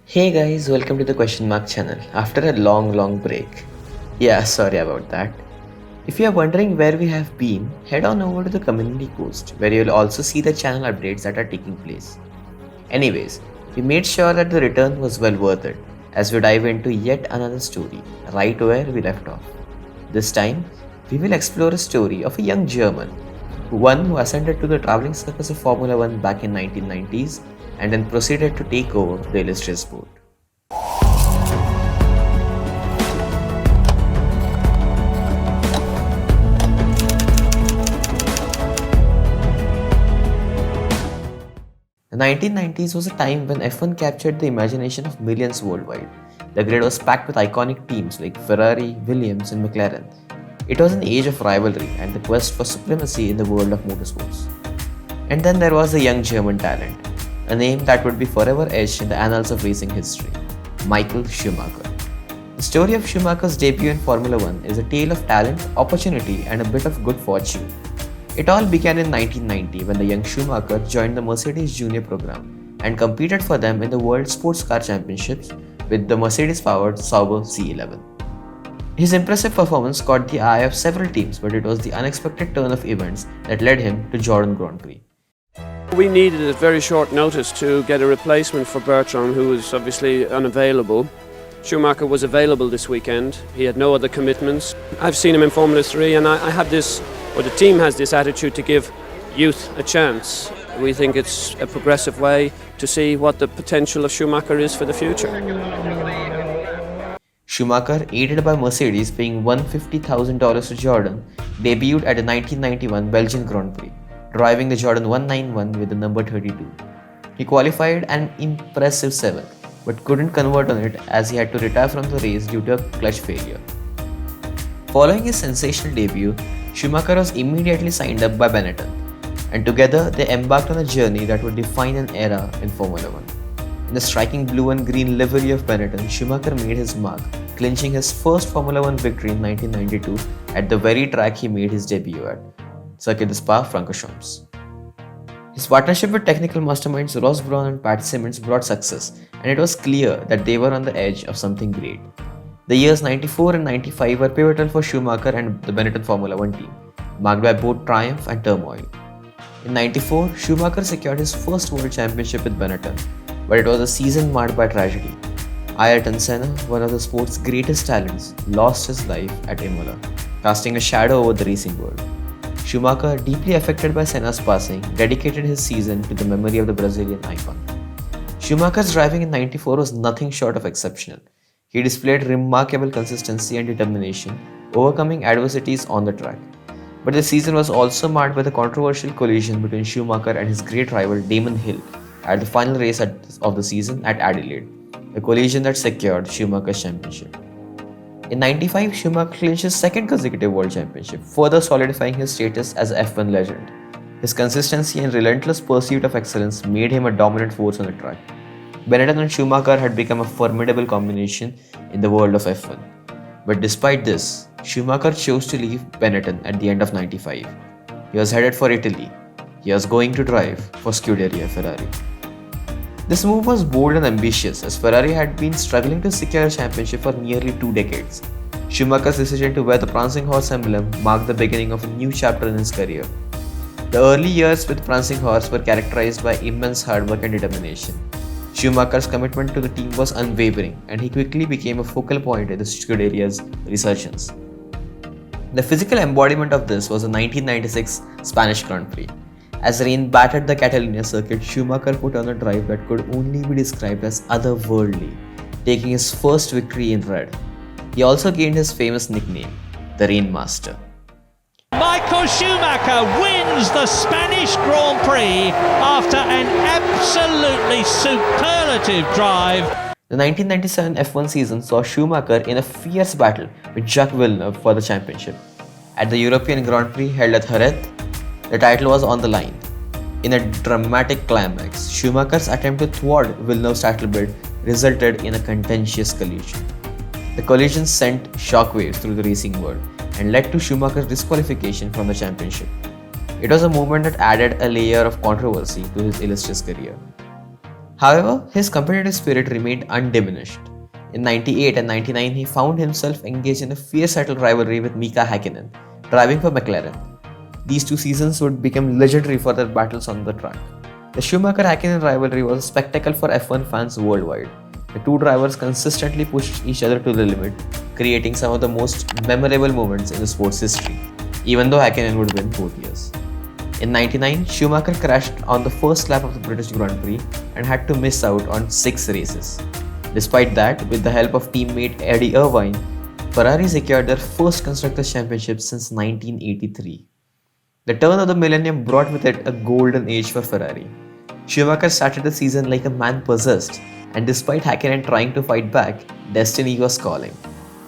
Hey guys, welcome to the question mark channel after a long break. Yeah, sorry about that. If you are wondering where we have been, head on over to the community post where you'll also see the channel updates that are taking place. Anyways, we made sure that the return was well worth it as we dive into yet another story right where we left off. This time, we will explore a story of a young German, one who ascended to the traveling circus of Formula One back in 1990s and then proceeded to take over the illustrious sport. The 1990s was a time when F1 captured the imagination of millions worldwide. The grid was packed with iconic teams like Ferrari, Williams, and McLaren. It was an age of rivalry and the quest for supremacy in the world of motorsports. And then there was the young German talent, a name that would be forever etched in the annals of racing history, Michael Schumacher. The story of Schumacher's debut in Formula One is a tale of talent, opportunity, and a bit of good fortune. It all began in 1990 when the young Schumacher joined the Mercedes Junior program and competed for them in the World Sports Car Championships with the Mercedes-powered Sauber C11. His impressive performance caught the eye of several teams, but it was the unexpected turn of events that led him to Jordan Grand Prix. We needed at very short notice to get a replacement for Bertram, who was obviously unavailable. Schumacher was available this weekend. He had no other commitments. I've seen him in Formula 3 and I have this, or the team has this attitude to give youth a chance. We think it's a progressive way to see what the potential of Schumacher is for the future. Schumacher, aided by Mercedes paying $150,000 to Jordan, debuted at the 1991 Belgian Grand Prix, driving the Jordan 191 with the number 32. He qualified an impressive 7th, but couldn't convert on it as he had to retire from the race due to a clutch failure. Following his sensational debut, Schumacher was immediately signed up by Benetton, and together they embarked on a journey that would define an era in Formula One. In the striking blue and green livery of Benetton, Schumacher made his mark, clinching his first Formula One victory in 1992 at the very track he made his debut at, Circuit de Spa-Francorchamps. His partnership with technical masterminds Ross Brawn and Pat Simmons brought success, and it was clear that they were on the edge of something great. The years 94 and 95 were pivotal for Schumacher and the Benetton Formula One team, marked by both triumph and turmoil. In 94, Schumacher secured his first world championship with Benetton, but it was a season marked by tragedy. Ayrton Senna, one of the sport's greatest talents, lost his life at Imola, casting a shadow over the racing world. Schumacher, deeply affected by Senna's passing, dedicated his season to the memory of the Brazilian icon. Schumacher's driving in 94 was nothing short of exceptional. He displayed remarkable consistency and determination, overcoming adversities on the track. But the season was also marked by the controversial collision between Schumacher and his great rival Damon Hill at the final race of the season at Adelaide, a collision that secured Schumacher's championship. In 95, Schumacher clinched his second consecutive world championship, further solidifying his status as a F1 legend. His consistency and relentless pursuit of excellence made him a dominant force on the track. Benetton and Schumacher had become a formidable combination in the world of F1. But despite this, Schumacher chose to leave Benetton at the end of 95. He was headed for Italy. He was going to drive for Scuderia Ferrari. This move was bold and ambitious as Ferrari had been struggling to secure a championship for nearly 2 decades. Schumacher's decision to wear the prancing horse emblem marked the beginning of a new chapter in his career. The early years with prancing horse were characterized by immense hard work and determination. Schumacher's commitment to the team was unwavering, and he quickly became a focal point in the Scuderia's resurgence. The physical embodiment of this was the 1996 Spanish Grand Prix. As rain battered the Catalunya circuit, Schumacher put on a drive that could only be described as otherworldly, taking his first victory in red. He also gained his famous nickname, the Rainmaster. Michael Schumacher wins the Spanish Grand Prix after an absolutely superlative drive. The 1997 F1 season saw Schumacher in a fierce battle with Jacques Villeneuve for the championship. At the European Grand Prix held at Jerez, the title was on the line. In a dramatic climax, Schumacher's attempt to thwart Villeneuve's title bid resulted in a contentious collision. The collision sent shockwaves through the racing world and led to Schumacher's disqualification from the championship. It was a moment that added a layer of controversy to his illustrious career. However, his competitive spirit remained undiminished. In 98 and 99, he found himself engaged in a fierce title rivalry with Mika Hakkinen, driving for McLaren. These two seasons would become legendary for their battles on the track. The Schumacher-Hakkinen rivalry was a spectacle for F1 fans worldwide. The two drivers consistently pushed each other to the limit, creating some of the most memorable moments in the sport's history, even though Hakkinen would win both years. In 99, Schumacher crashed on the first lap of the British Grand Prix and had to miss out on 6 races. Despite that, with the help of teammate Eddie Irvine, Ferrari secured their first Constructors' Championship since 1983. The turn of the millennium brought with it a golden age for Ferrari. Schumacher started the season like a man possessed, and despite Hakkinen trying to fight back, destiny was calling.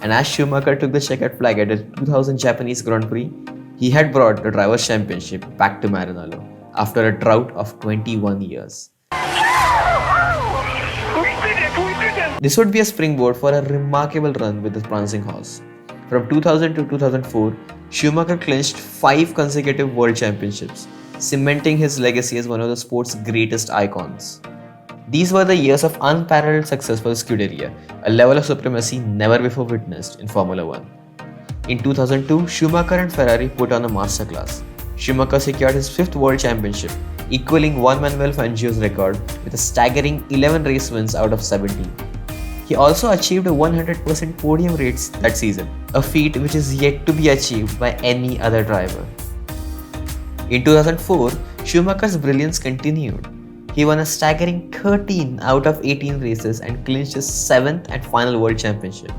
And as Schumacher took the checkered flag at the 2000 Japanese Grand Prix, he had brought the Drivers' Championship back to Maranello after a drought of 21 years. This would be a springboard for a remarkable run with the prancing horse. From 2000 to 2004, Schumacher clinched 5 consecutive World Championships, cementing his legacy as one of the sport's greatest icons. These were the years of unparalleled success for the Scuderia, a level of supremacy never before witnessed in Formula 1. In 2002, Schumacher and Ferrari put on a masterclass. Schumacher secured his 5th World Championship, equaling Juan Manuel Fangio's record with a staggering 11 race wins out of 17. He also achieved a 100% podium rates that season, a feat which is yet to be achieved by any other driver. In 2004, Schumacher's brilliance continued. He won a staggering 13 out of 18 races and clinched his 7th and final World Championship,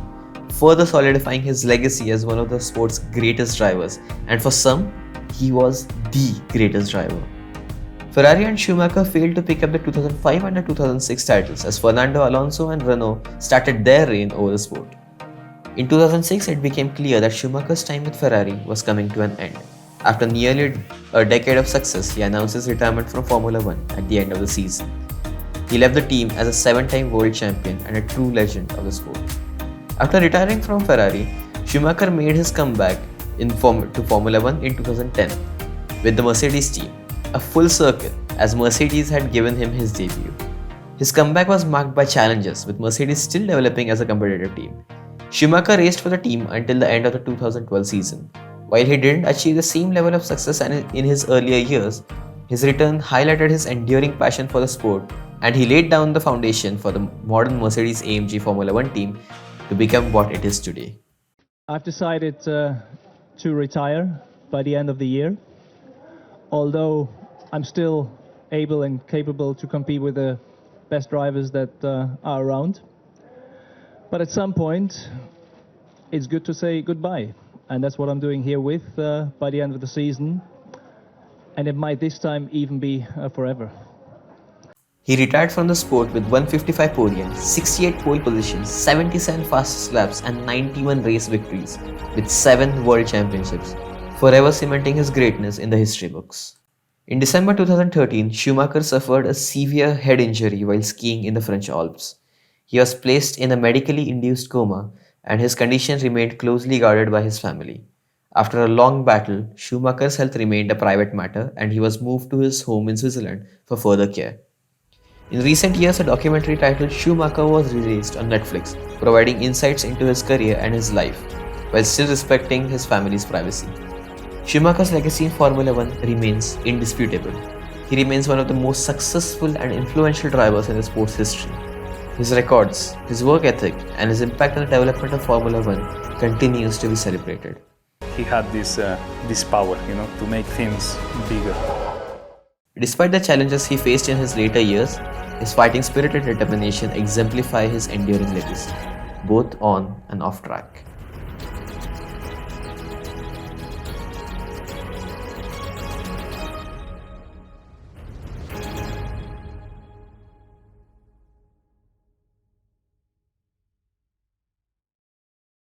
further solidifying his legacy as one of the sport's greatest drivers, and for some, he was the greatest driver. Ferrari and Schumacher failed to pick up the 2005 and the 2006 titles as Fernando Alonso and Renault started their reign over the sport. In 2006, it became clear that Schumacher's time with Ferrari was coming to an end. After nearly a decade of success, he announced his retirement from Formula 1 at the end of the season. He left the team as a 7-time world champion and a true legend of the sport. After retiring from Ferrari, Schumacher made his comeback to Formula 1 in 2010 with the Mercedes team, a full circle as Mercedes had given him his debut. His comeback was marked by challenges, with Mercedes still developing as a competitive team. Schumacher raced for the team until the end of the 2012 season. While he didn't achieve the same level of success in his earlier years, his return highlighted his enduring passion for the sport, and he laid down the foundation for the modern Mercedes-AMG Formula 1 team to become what it is today. I've decided to retire by the end of the year, although I'm still able and capable to compete with the best drivers that are around. But at some point, it's good to say goodbye. And that's what I'm doing here by the end of the season. And it might this time even be forever. He retired from the sport with 155 podiums, 68 pole positions, 77 fastest laps and 91 race victories, with 7 world championships, forever cementing his greatness in the history books. In December 2013, Schumacher suffered a severe head injury while skiing in the French Alps. He was placed in a medically induced coma, and his condition remained closely guarded by his family. After a long battle, Schumacher's health remained a private matter, and he was moved to his home in Switzerland for further care. In recent years, a documentary titled Schumacher was released on Netflix, providing insights into his career and his life, while still respecting his family's privacy. Schumacher's legacy in Formula 1 remains indisputable. He remains one of the most successful and influential drivers in the sport's history. His records, his work ethic, and his impact on the development of Formula 1 continues to be celebrated. He had this power, to make things bigger. Despite the challenges he faced in his later years, his fighting spirit and determination exemplify his enduring legacy, both on and off track.